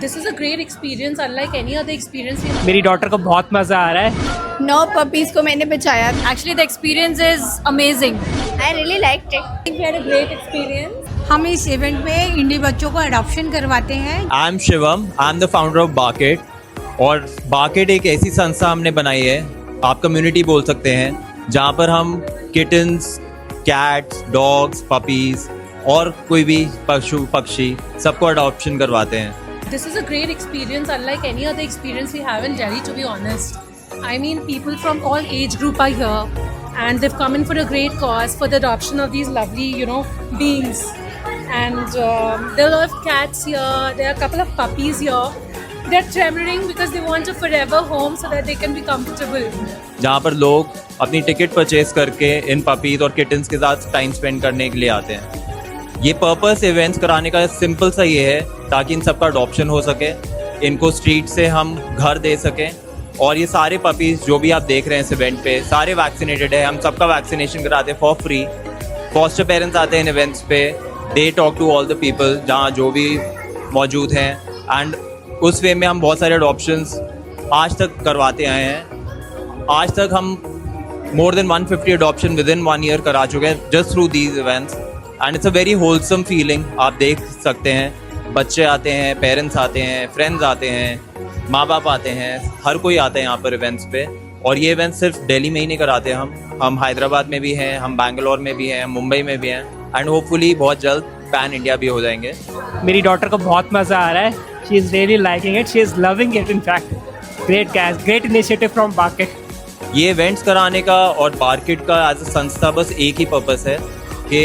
This is a great experience, unlike any other experience. मेरी daughter को बहुत मज़ा आ रहा है। 9 पपीज को मैंने बचाया। Actually, the experience is amazing. I really liked it. We had a great experience. हम इस इवेंट में इंडी बच्चों को अडॉप्शन करवाते हैं। I am Shivam, I am the founder of bucket. और बाकेट एक ऐसी संस्था हमने बनाई है, आप कम्युनिटी बोल सकते हैं, जहाँ पर हम किटन्स, कैट्स, डॉग्स, पपीज और कोई भी पशु पक्षी सबको अडॉप्शन करवाते हैं। This is a great experience, unlike any other experience we have in Delhi, to be honest. I mean, people from all age group are here, and they've come in for a great cause for the adoption of these lovely, beings. And there are a lot of cats here. There are a couple of puppies here. They're tremoring because they want a forever home so that they can be comfortable. जहाँ पर लोग अपनी ticket purchase करके इन puppies और kittens के साथ time spend करने के लिए आते हैं। ये पर्पस इवेंट्स कराने का सिंपल सा ये है ताकि इन सबका अडॉप्शन हो सके, इनको स्ट्रीट से हम घर दे सकें। और ये सारे पपीज जो भी आप देख रहे हैं इस इवेंट पे, सारे वैक्सीनेटेड है। हम सबका वैक्सीनेशन कराते हैं फॉर फ्री। फॉस्टर पेरेंट्स आते हैं इन इवेंट्स पे, they talk to all the people जहाँ जो भी मौजूद हैं, एंड उस वे में हम बहुत सारे अडॉप्शंस आज तक करवाते आए हैं। आज तक हम more than 150 adoption with in 1 year करा चुके हैं just through these events, and it's a very wholesome feeling. आप देख सकते हैं, बच्चे आते हैं, पेरेंट्स आते हैं, फ्रेंड्स आते हैं, माँ बाप आते हैं, हर कोई आता है यहाँ पर इवेंट्स पे। और ये इवेंट्स सिर्फ दिल्ली में ही नहीं कराते हम हैदराबाद में भी हैं, हम बैंगलोर में भी हैं, मुंबई में भी हैं, एंड होपफुली बहुत जल्द पैन इंडिया भी हो जाएंगे। मेरी डॉटर को बहुत मज़ा आ रहा है। She is really liking it, she is loving it in fact. Great initiative from bucket. ये इवेंट्स कराने का और बाकेट का एज अ संस्था बस एक ही पर्पस है कि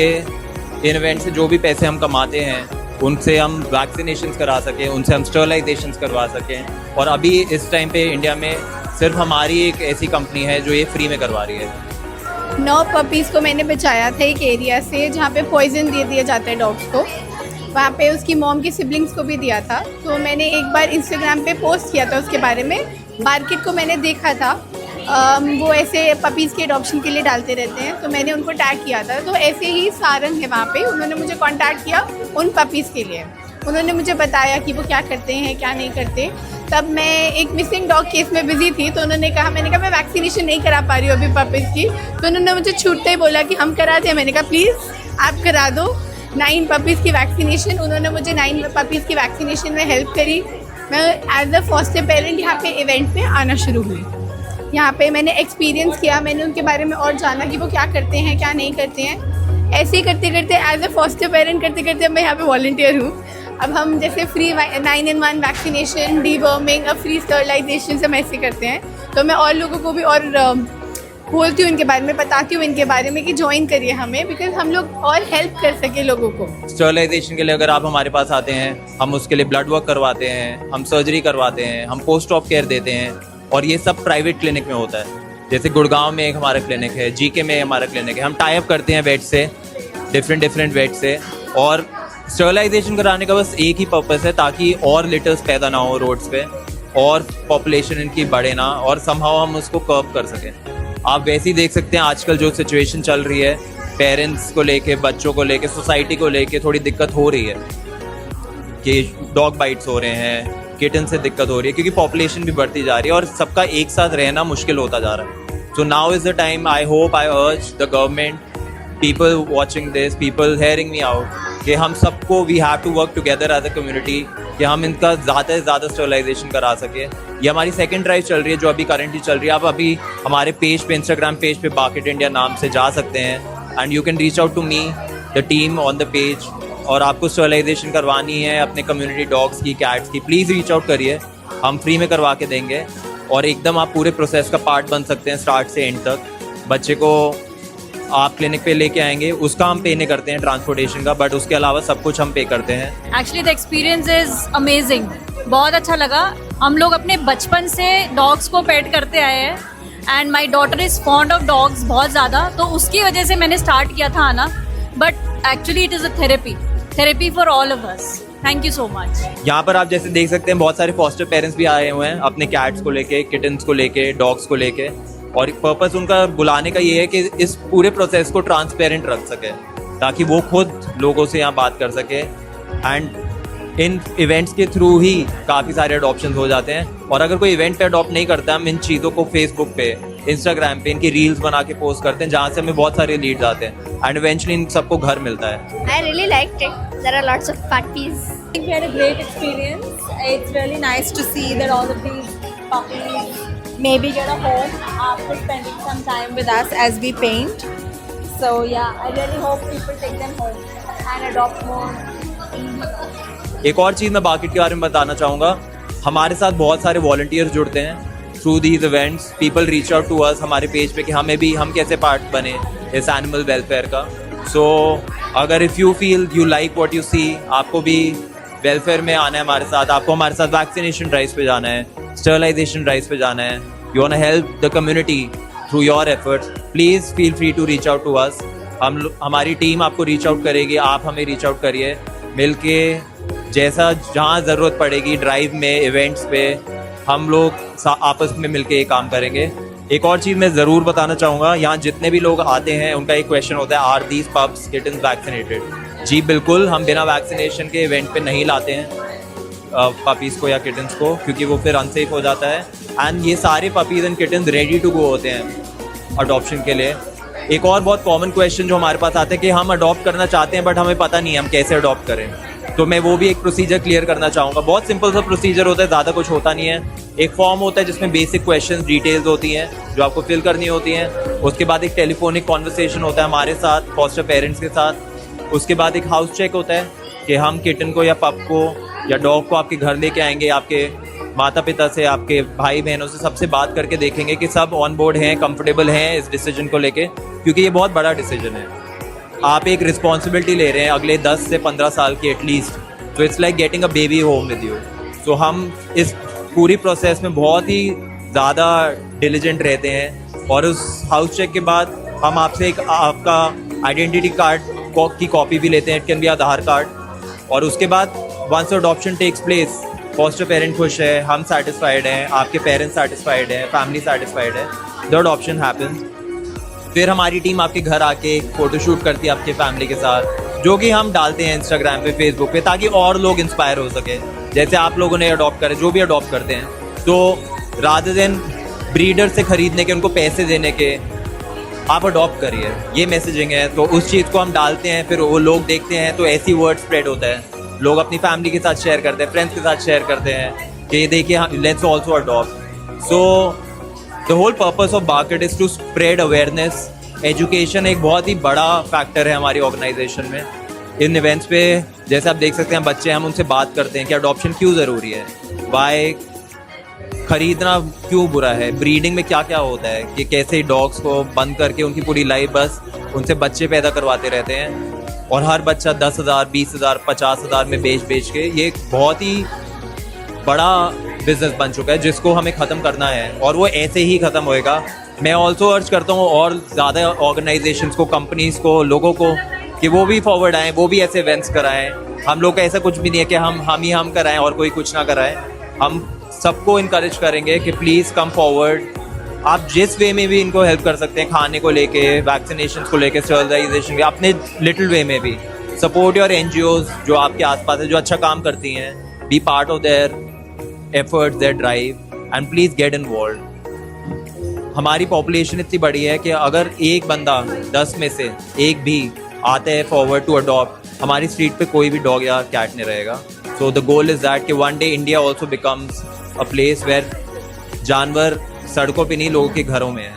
इन इवेंट से जो भी पैसे हम कमाते हैं उनसे हम वैक्सीनेशंस करा सकें, उनसे हम स्टरलाइजेशंस करवा सकें। और अभी इस टाइम पे इंडिया में सिर्फ हमारी एक ऐसी कंपनी है जो ये फ्री में करवा रही है। 9 पपीज़ को मैंने बचाया था एक एरिया से जहाँ पे पॉइजन दे दिया जाता है डॉग्स को। वहाँ पे उसकी मॉम की सिबलिंग्स को भी दिया था। तो मैंने एक बार इंस्टाग्राम पे पोस्ट किया था उसके बारे में। बाकेट को मैंने देखा था, वो ऐसे पपीज़ के अडॉप्शन के लिए डालते रहते हैं, तो मैंने उनको टैग किया था। तो ऐसे ही सारंग है वहाँ पे, उन्होंने मुझे कांटेक्ट किया उन पपीज़ के लिए। उन्होंने मुझे बताया कि वो क्या करते हैं क्या नहीं करते। तब मैं एक मिसिंग डॉग केस में बिजी थी, तो उन्होंने कहा, मैंने कहा मैं वैक्सीनेशन नहीं करा पा रही हूँ अभी पपीज़ की। तो उन्होंने मुझे छूटते ही बोला कि हम करा दें। मैंने कहा प्लीज़ आप करा दो 9 पपीज़ की वैक्सीनेशन। उन्होंने मुझे 9 पपीज़ की वैक्सीनेशन में हेल्प करी। मैं एज अ फॉस्टर पेरेंट यहाँ पे इवेंट पे आना शुरू हुई। यहाँ पे मैंने एक्सपीरियंस किया, मैंने उनके बारे में और जाना कि वो क्या करते हैं क्या नहीं करते हैं। ऐसे ही करते करते एज अ फॉस्टर पेरेंट करते करते मैं यहाँ पे वॉलंटियर हूँ। अब हम जैसे फ्री 9-in-1 वैक्सीनेशन, डीवर्मिंग, अब फ्री स्टरलाइजेशन सब ऐसे करते हैं। तो मैं और लोगों को भी और बोलती हूँ इनके बारे में, बताती हूँ इनके बारे में कि ज्वाइन करिए हमें, बिकॉज हम लोग और हेल्प कर सके लोगों को। स्टरलाइजेशन के लिए अगर आप हमारे पास आते हैं, हम उसके लिए ब्लड वर्क करवाते हैं, हम सर्जरी करवाते हैं, हम पोस्ट ऑप केयर देते हैं। और ये सब प्राइवेट क्लिनिक में होता है। जैसे गुड़गांव में एक हमारा क्लिनिक है, जीके में हमारा क्लिनिक है। हम टाई अप करते हैं वेट से, डिफरेंट वेट से। और स्टरलाइजेशन कराने का बस एक ही पर्पस है ताकि और लिटर्स पैदा ना हो रोड्स पे और पॉपुलेशन इनकी बढ़े ना, और समहाउ हम उसको कर्व कर सकें। आप वैसे ही देख सकते हैं आजकल जो सिचुएशन चल रही है, पेरेंट्स को लेके, बच्चों को लेके, सोसाइटी को लेके थोड़ी दिक्कत हो रही है कि डॉग बाइट्स हो रहे हैं, किटन से दिक्कत हो रही है क्योंकि पॉपुलेशन भी बढ़ती जा रही है और सबका एक साथ रहना मुश्किल होता जा रहा है। So now is the time, I hope, I urge the government, people watching this, people hearing me out, कि हम सबको we have to work together as a community कि हम इनका ज़्यादा से ज़्यादा स्टरलाइजेशन करा सके। ये हमारी सेकंड ड्राइव चल रही है जो अभी करंटली चल रही है। आप अभी हमारे पेज पे, इंस्टाग्राम पेज पे बाकेट इंडिया नाम से जा सकते हैं, and you can reach out to me, the team on the page. और आपको स्टरलाइजेशन करवानी है अपने कम्युनिटी डॉग्स की, कैट्स की, प्लीज़ रीच आउट करिए, हम फ्री में करवा के देंगे। और एकदम आप पूरे प्रोसेस का पार्ट बन सकते हैं स्टार्ट से एंड तक। बच्चे को आप क्लिनिक पे लेके आएंगे, उसका हम पे नहीं करते हैं ट्रांसपोर्टेशन का, बट उसके अलावा सब कुछ हम पे करते हैं। Actually, the experience is amazing. बहुत अच्छा लगा। हम लोग अपने बचपन से डॉग्स को पेट करते आए हैं, and my daughter is fond of dogs बहुत ज़्यादा, तो उसकी वजह से मैंने स्टार्ट किया था आना। But actually it is a therapy for all of us. Thank you so much. यहाँ पर आप जैसे देख सकते हैं बहुत सारे फॉस्टर पेरेंट्स भी आए हुए हैं अपने कैट्स को लेके, किटन्स को लेके, डॉग्स को लेके। और पर्पस उनका बुलाने का ये है कि इस पूरे प्रोसेस को ट्रांसपेरेंट रख सके ताकि वो खुद लोगों से यहाँ बात कर सके। एंड इन इवेंट्स के थ्रू ही काफ़ी सारे अडॉप्शन हो जाते हैं। और अगर कोई इवेंट पे अडॉप्ट नहीं करता, हम इन चीज़ों को फेसबुक पे, इंस्टाग्राम पे इनकी रील्स बना के पोस्ट करते हैं, जहाँ से हमें बहुत सारे लीड्स आते हैं एंड इवेंचुअली इन सबको घर मिलता है। I really liked it. There are lots of puppies. I think we had a great experience. It's really nice to see that all of these puppies maybe get a home after spending some time with us as we paint. So yeah, I really hope people take them home and adopt more. एक और चीज़ मैं bucket के बारे में बताना चाहूँगा, हमारे साथ बहुत सारे वॉलंटियर्स जुड़ते हैं through these events. People reach out to us हमारे पेज पे कि हम कैसे पार्ट बने इस एनिमल वेलफेयर का। सो अगर if you feel you like what you see, आपको भी वेलफेयर में आना है हमारे साथ, आपको हमारे साथ वैक्सीनेशन ड्राइव्स पे जाना है, स्टरलाइजेशन ड्राइव्स पे जाना है, you want to help the community through your efforts, please feel free to reach out to us. हमारी टीम आपको रीच आउट करेगी, आप हमें रीच आउट करिए, मिलके जैसा जहाँ ज़रूरत पड़ेगी ड्राइव में, इवेंट्स पे, हम लोग आपस में मिलके ये काम करेंगे। एक और चीज़ मैं ज़रूर बताना चाहूँगा, यहाँ जितने भी लोग आते हैं उनका एक क्वेश्चन होता है, are these pups kittens vaccinated? जी बिल्कुल, हम बिना वैक्सीनेशन के इवेंट पे नहीं लाते हैं पपीज़ को या किटन्स को, क्योंकि वो फिर अनसेफ हो जाता है। एंड ये सारे puppies and kittens ready to go होते हैं अडॉप्शन के लिए। एक और बहुत कॉमन क्वेश्चन जो हमारे पास आता है कि हम अडॉप्ट करना चाहते हैं बट हमें पता नहीं है हम कैसे अडॉप्ट करें, तो मैं वो भी एक प्रोसीजर क्लियर करना चाहूँगा। बहुत सिंपल सा प्रोसीजर होता है, ज़्यादा कुछ होता नहीं है। एक फॉर्म होता है जिसमें बेसिक क्वेश्चंस, डिटेल्स होती हैं जो आपको फिल करनी होती हैं। उसके बाद एक टेलीफोनिक कॉन्वर्सेशन होता है हमारे साथ, फॉस्टर पेरेंट्स के साथ। उसके बाद एक हाउस चेक होता है कि हम किटन को या पप को या डॉग को आपके घर लेके आएंगे, आपके माता पिता से, आपके भाई बहनों से सबसे बात करके देखेंगे कि सब ऑन बोर्ड हैं, कंफर्टेबल हैं इस डिसीजन को लेके, क्योंकि ये बहुत बड़ा डिसीजन है। आप एक रिस्पॉन्सिबिलिटी ले रहे हैं अगले 10 से 15 साल की एटलीस्ट, तो it's like getting a baby home with you. So हम इस पूरी प्रोसेस में बहुत ही ज़्यादा डिलिजेंट रहते हैं। और उस हाउस चेक के बाद हम आपसे एक आपका आइडेंटिटी कार्ड की कॉपी भी लेते हैं, it can be Aadhaar card. और उसके बाद once adoption takes place, foster parent खुश है, हम सेटिस्फाइड हैं, आपके पेरेंट्स सेटिस्फाइड हैं, फैमिली सेटिस्फाइड है, द अडॉप्शन हैपन्स। फिर हमारी टीम आपके घर आके फोटोशूट करती है आपके फैमिली के साथ, जो कि हम डालते हैं इंस्टाग्राम पे, फेसबुक पे, ताकि और लोग इंस्पायर हो सके, जैसे आप लोगों ने अडॉप्ट करे, जो भी अडॉप्ट करते हैं। तो रादर देन ब्रीडर से ख़रीदने के, उनको पैसे देने के, आप अडॉप्ट करिए, ये मैसेजिंग है। तो उस चीज़ को हम डालते हैं, फिर वो लोग देखते हैं, तो ऐसी वर्ड स्प्रेड होता है, लोग अपनी फैमिली के साथ शेयर करते हैं, फ्रेंड्स के साथ शेयर करते हैं कि देखिए let's also adopt. So the whole purpose of bucket is to spread awareness. Education एक बहुत ही बड़ा फैक्टर है हमारी ऑर्गेनाइजेशन में। इन इवेंट्स पे जैसे आप देख सकते हैं, बच्चे, हम उनसे बात करते हैं कि अडॉप्शन क्यों ज़रूरी है, वाई खरीदना क्यों बुरा है, ब्रीडिंग में क्या क्या होता है, कि कैसे डॉग्स को बंद करके उनकी पूरी लाइफ बस उनसे बच्चे पैदा करवाते रहते हैं, और हर बच्चा 10,000, 20,000, 50,000 में बेच के ये एक बहुत ही बड़ा बिजनेस बन चुका है, जिसको हमें ख़त्म करना है, और वो ऐसे ही ख़त्म होएगा। मैं ऑल्सो अर्ज करता हूँ और ज़्यादा ऑर्गेनाइजेशंस को, कंपनीज़ को, लोगों को, कि वो भी फॉरवर्ड आएँ, वो भी ऐसे इवेंट्स कराएं। हम लोग का ऐसा कुछ भी नहीं है कि हम कराएं और कोई कुछ ना कराएं। हम सबको इनकरेज करेंगे कि प्लीज़ कम फॉरवर्ड। आप जिस वे में भी इनको हेल्प कर सकते हैं, खाने को लेके, वैक्सीनेशन को लेके, स्टरलाइजेशन के, अपने लिटिल वे में भी सपोर्ट योर NGOs जो आपके आसपास है, जो अच्छा काम करती हैं, be part of their efforts, their drive, and please get involve. हमारी पॉपुलेशन इतनी बड़ी है कि अगर एक बंदा 10 में से एक भी आता है फॉरवर्ड टू अडॉप्ट, हमारी स्ट्रीट पे कोई भी डॉग या कैट नहीं रहेगा। So the goal is that कि one day India also becomes a place where जानवर सड़कों पे नहीं, लोगों के घरों में है।